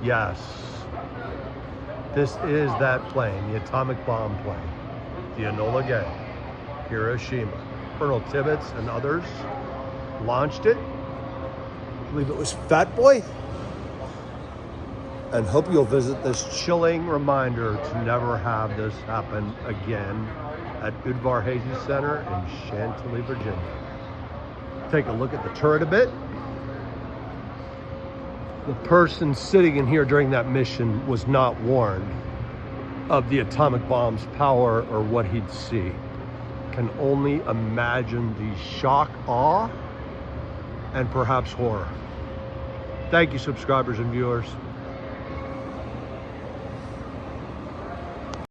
Yes. This is that plane, the atomic bomb plane. The Enola Gay, Hiroshima. Colonel Tibbets and others launched it. I believe it was Fat Boy. And hope you'll visit this chilling reminder to never have this happen again at Udvar-Hazy Center in Chantilly, Virginia. Take a look at the turret a bit. The person sitting in here during that mission was not warned of the atomic bomb's power or what he'd see. Can only imagine the shock, awe, and perhaps horror. Thank you, subscribers and viewers.